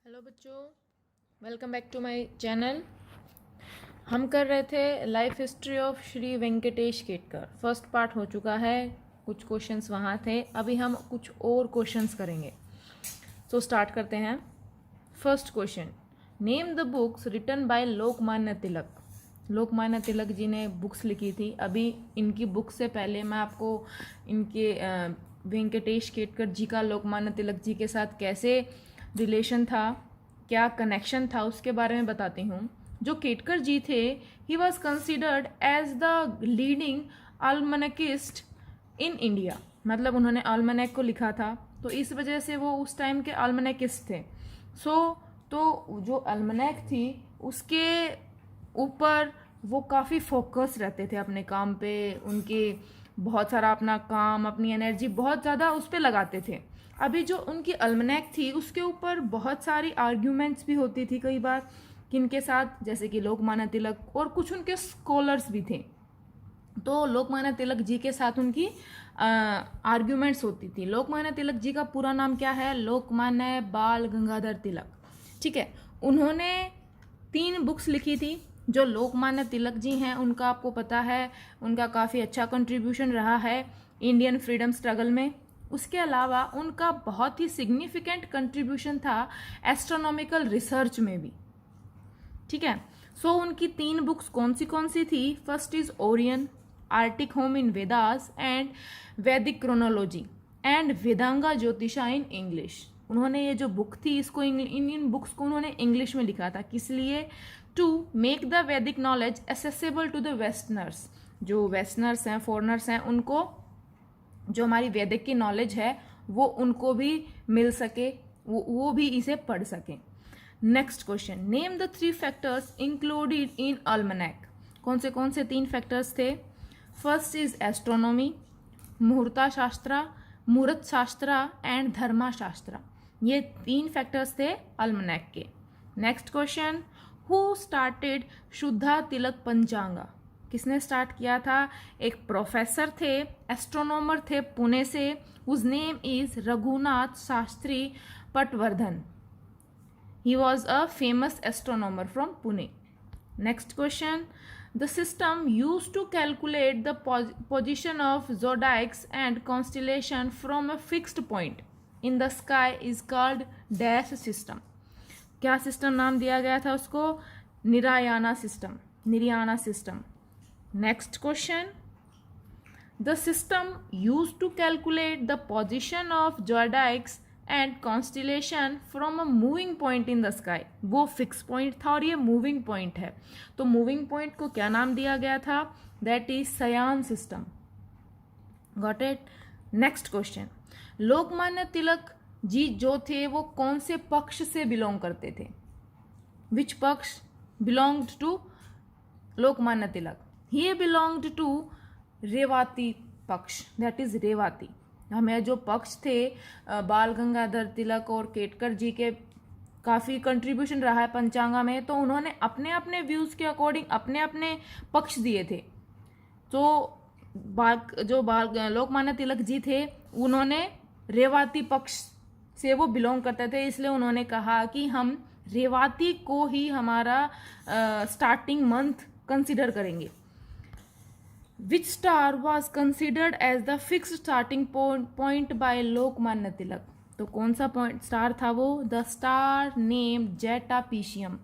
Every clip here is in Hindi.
हेलो बच्चों, welcome back to my channel. हम कर रहे थे life history of Shri Venkatesh Ketkar. First part हो चुका है, कुछ क्वेश्चंस वहाँ थे, अभी हम कुछ और क्वेश्चंस करेंगे। तो स्टार्ट करते हैं। First question, name the books written by Lokmanya Tilak. Lokmanya Tilak ji ने बुक्स लिखी थी। अभी इनकी बुक से पहले मैं आपको इनके वेंकटेश केतकर जी का लोकमान्य तिलक जी के साथ कैसे रिलेशन था, क्या कनेक्शन था, उसके बारे में बताती हूँ। जो केतकर जी थे, he was considered as the leading almanacist in India. मतलब उन्होंने आल्मनेक को लिखा था, तो इस वजह से वो उस टाइम के आल्मनेकिस्ट थे। तो जो आल्मनेक थी उसके ऊपर वो काफ़ी फोकस रहते थे अपने काम पे। उनके बहुत सारा अपना काम, अपनी एनर्जी बहुत ज़्यादा उस पर लगाते थे। अभी जो उनकी अल्मनेक थी उसके ऊपर बहुत सारी आर्ग्यूमेंट्स भी होती थी कई बार, किनके साथ, जैसे कि लोकमान्य तिलक और कुछ उनके स्कॉलर्स भी थे। तो लोकमान्य तिलक जी के साथ उनकी आर्ग्यूमेंट्स होती थी। लोकमान्य तिलक जी का पूरा नाम क्या है? लोकमान्य बाल गंगाधर तिलक। ठीक है, उन्होंने 3 बुक्स लिखी थी। जो लोकमान्य तिलक जी हैं उनका आपको पता है, उनका काफ़ी अच्छा कंट्रीब्यूशन रहा है इंडियन फ्रीडम स्ट्रगल में। उसके अलावा उनका बहुत ही सिग्निफिकेंट कंट्रीब्यूशन था एस्ट्रोनॉमिकल रिसर्च में भी। ठीक है, सो उनकी 3 बुक्स कौन सी थी? First is Orion, Arctic home in Vedas and वैदिक chronology and वेदांगा Jyotisha in English. उन्होंने ये जो बुक थी इसको इन बुक्स को उन्होंने इंग्लिश में लिखा था। किस लिए? To make the Vedic knowledge accessible to the westerners. जो वेस्टर्नर्स हैं, फॉरेनर्स हैं, उनको जो हमारी वैदिक की नॉलेज है वो उनको भी मिल सके, वो भी इसे पढ़ सकें। Next question, name the 3 factors included in almanac. कौन से 3 फैक्टर्स थे? फर्स्ट इज एस्ट्रोनॉमी, मुहूर्त शास्त्र एंड धर्मा शास्त्र। ये 3 फैक्टर्स थे अल्मनेक के। नेक्स्ट क्वेश्चन, हु स्टार्टेड शुद्धा तिलक पंचांगा। किसने स्टार्ट किया था? एक प्रोफेसर थे, एस्ट्रोनॉमर थे पुणे से, whose name is Raghunath Shastri Patwardhan. He was a famous astronomer from Pune. Next question, the system used to calculate the position of zodiacs and constellation from a fixed point in the sky is called dash system. क्या सिस्टम नाम दिया गया था उसको? Nirayana system. Next question, the system used to calculate the position of zodiacs and constellation from a moving point in the sky। वो फिक्स पॉइंट था और ये मूविंग पॉइंट है। तो मूविंग पॉइंट को क्या नाम दिया गया था? That is Sayana system. Got it? Next question, Lokmanya Tilak ji जो थे वो कौन से पक्ष से बिलोंग करते थे? विच पक्ष belonged to Lokmanya Tilak? He belonged to Revati पक्ष, दैट इज रेवाती। हमें जो पक्ष थे बाल गंगाधर तिलक और केतकर जी के काफ़ी कंट्रीब्यूशन रहा है पंचांगा में, तो उन्होंने अपने अपने व्यूज़ के अकॉर्डिंग अपने अपने पक्ष दिए थे। तो लोकमान्य तिलक जी थे उन्होंने रेवाती पक्ष से वो बिलोंग करते थे, इसलिए उन्होंने कहा कि हम रेवाती को ही हमारा स्टार्टिंग मंथ कंसिडर करेंगे। Which star was considered as the fixed starting point by Lokmanya Tilak? तो कौन सा पॉइंट स्टार था वो? The star name zeta Piscium.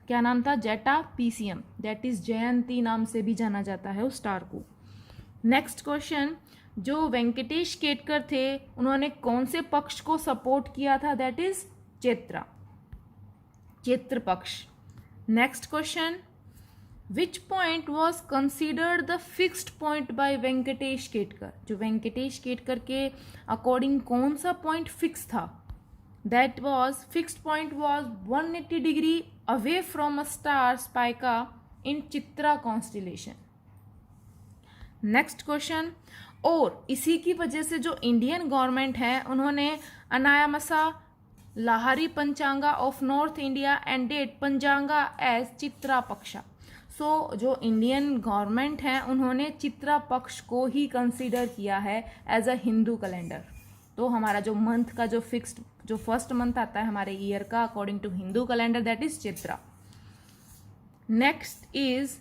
क्या नाम था? जेटा पीसियम, दैट इज जयंती नाम से भी जाना जाता है उस स्टार को। नेक्स्ट क्वेश्चन, जो वेंकटेश केतकर थे उन्होंने कौन से पक्ष को सपोर्ट किया था? That is Chaitra Paksha. Next question, which point was considered the fixed point by Venkatesh Ketkar? जो वेंकटेश केतकर के अकॉर्डिंग कौन सा पॉइंट फिक्स था? That was fixed point was 180 degree away from a star Spica in Chitra constellation. Next question, और इसी की वजह से जो इंडियन गवर्नमेंट है उन्होंने अनायामसा Lahiri Panchanga of north India and that Panchanga as Chitra Paksha. So जो इंडियन गवर्नमेंट है उन्होंने चित्रा पक्ष को ही कंसीडर किया है एज अ हिंदू कैलेंडर। तो हमारा जो मंथ का जो फिक्स्ड जो फर्स्ट मंथ आता है हमारे ईयर का according to Hindu calendar, that is Chitra. Next is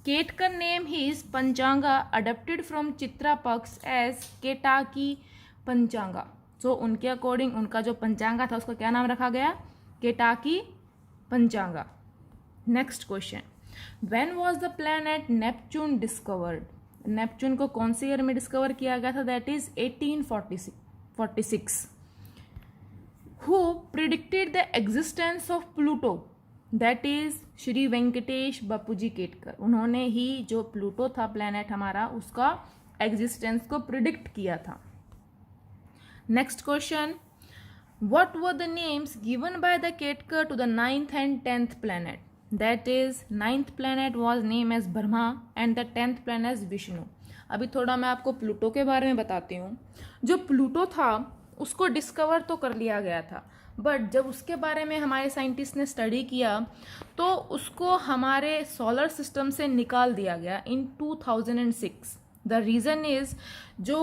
Ketkar name his Panchanga adapted from Chitra Paksha as केटाकी पंचांगा. सो उनके अकॉर्डिंग उनका जो पंचांगा था उसका क्या नाम रखा गया? Ketaki Panchanga. Next question, when was the planet Neptune discovered? Neptune को कौन से ईयर में डिस्कवर किया गया था? That is 1846. Who predicted the existence of Pluto? That is Shri Venkatesh Bapuji Ketkar. उन्होंने ही जो प्लूटो था प्लैनेट हमारा, उसका एग्जिस्टेंस को प्रिडिक्ट किया था. Next question, what were the names given by the Ketkar to the 9th and 10th planet? That is 9th planet was named as Brahma and the 10th planet as Vishnu. अभी थोड़ा मैं आपको प्लूटो के बारे में बताती हूँ. जो प्लूटो था उसको डिस्कवर तो कर लिया गया था, बट जब उसके बारे में हमारे साइंटिस्ट ने स्टडी किया तो उसको हमारे सोलर सिस्टम से निकाल दिया गया इन 2006. द रीज़न इज़ जो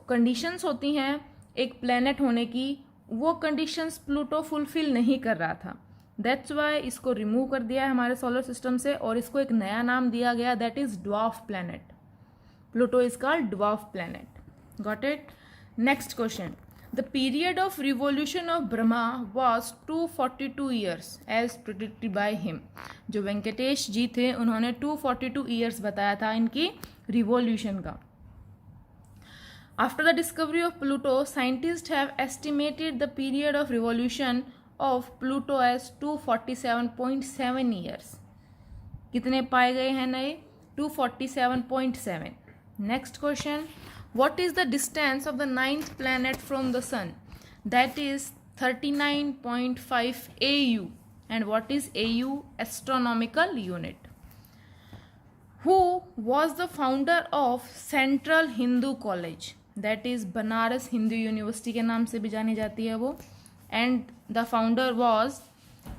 कंडीशंस होती हैं एक प्लैनेट होने की, वो कंडीशंस प्लूटो फुलफिल नहीं कर रहा था. दैट्स वाई इसको रिमूव कर दिया है हमारे सोलर सिस्टम से और इसको एक नया नाम दिया गया, that is dwarf planet. Pluto is called dwarf planet. Got it? Next question, the period of revolution of Brahma was 242 years as predicted by him. जो वेंकटेश जी थे उन्होंने 242 ईयर्स बताया था इनकी रिवॉल्यूशन का. After the discovery of Pluto, scientists have estimated the period of revolution of Pluto as 247.7 years. कितने पाए गए हैं नए? 247.7. Next question, what is the distance of the 9th planet from the sun? That is 39.5 AU. And what is AU? Astronomical unit. Who was the founder of Central Hindu College? That is Banaras Hindu university के नाम से भी जानी जाती है वो. And the founder was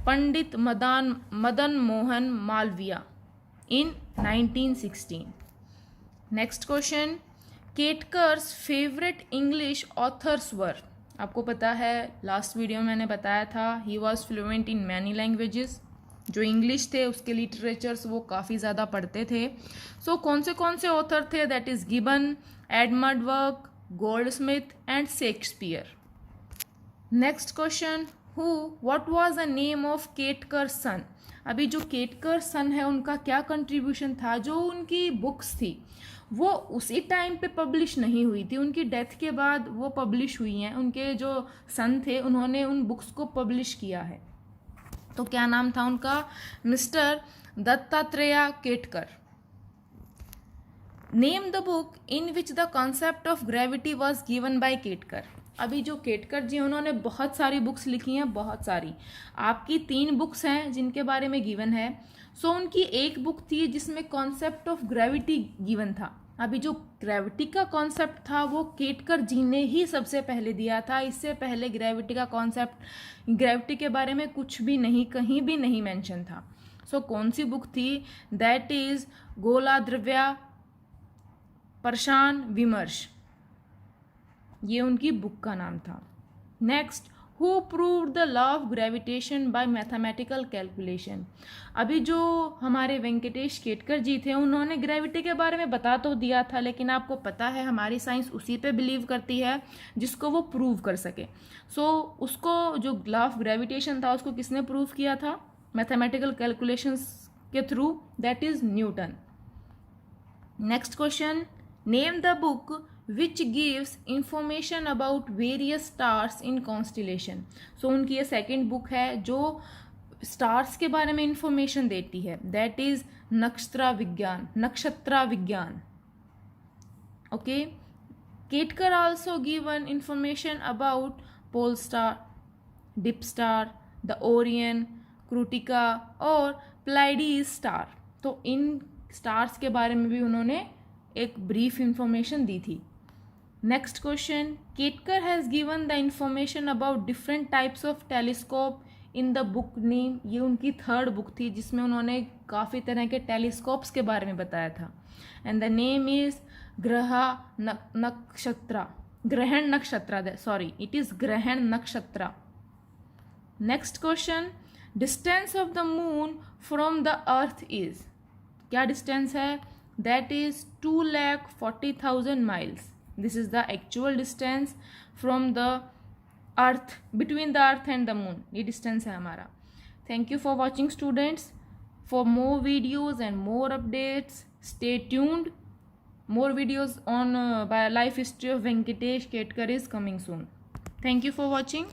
Pandit Madan Mohan Malaviya in 1916. Next question, Ketkar's favourite English authors were? आपको पता है लास्ट वीडियो में मैंने बताया था he was fluent in many languages. जो इंग्लिश थे उसके लिटरेचर्स वो काफ़ी ज़्यादा पढ़ते थे. सो कौन से ऑथर थे? That is Gibbon, Edmund Burke, Goldsmith and Shakespeare. Next question, what was the name of Ketkar son? अभी जो केटकर सन है उनका क्या कंट्रीब्यूशन था? जो उनकी बुक्स थी वो उसी टाइम पे पब्लिश नहीं हुई थी, उनकी डेथ के बाद वो पब्लिश हुई हैं. उनके जो सन थे उन्होंने उन बुक्स को पब्लिश किया है. तो क्या नाम था उनका? Mister Dattatreya Ketkar. Name the book in which the concept of gravity was given by Ketkar. अभी जो केटकर जी उन्होंने बहुत सारी बुक्स लिखी हैं, बहुत सारी. आपकी 3 बुक्स हैं जिनके बारे में गिवन है. सो उनकी एक बुक थी जिसमें कॉन्सेप्ट ऑफ ग्रेविटी गिवन था. अभी जो ग्रेविटी का कॉन्सेप्ट था वो केटकर जी ने ही सबसे पहले दिया था. इससे पहले ग्रेविटी का कॉन्सेप्ट, ग्रेविटी के बारे में कुछ भी नहीं, कहीं भी नहीं मेंशन था. सो कौन सी बुक थी? दैट इज गोला द्रव्या परशान विमर्श, ये उनकी बुक का नाम था. Next, who proved the law of gravitation bye mathematical calculation. अभी जो हमारे वेंकटेश केटकर जी थे उन्होंने ग्रेविटी के बारे में बता तो दिया था, लेकिन आपको पता है हमारी साइंस उसी पे बिलीव करती है जिसको वो प्रूव कर सके. सो उसको जो लॉ ऑफ ग्रेविटेशन था उसको किसने प्रूव किया था? मैथमेटिकल कैलकुलेशंस के through, that is Newton. Next question, name the book which gives information about various stars in constellation. So उनकी ये सेकेंड बुक है जो स्टार्स के बारे में इंफॉर्मेशन देती है, that is Nakshatra Vigyan. Okay. Ketkar also given information about pole star, dip star, the Orion, Krittika और प्लाइडीज स्टार. तो इन स्टार्स के बारे में भी उन्होंने एक ब्रीफ इंफॉर्मेशन दी थी. Next question, Ketkar has given the information about different types of telescope in the book name. ये उनकी 3rd बुक थी जिसमें उन्होंने काफ़ी तरह के टेलीस्कोप्स के बारे में बताया था. एंड द नेम इज ग्रह नक्षत्र. ग्रहण नक्षत्र, सॉरी इट इज ग्रहण नक्षत्र. Next question, distance of the moon from the earth is, क्या डिस्टेंस है? That is 2,40,000 miles. This is the actual distance from the earth, between the earth and the moon. ये डिस्टेंस है हमारा. Thank you for watching students. For more videos and more updates stay tuned. More videos on by life history of Venkatesh Ketkar is coming soon. Thank you for watching.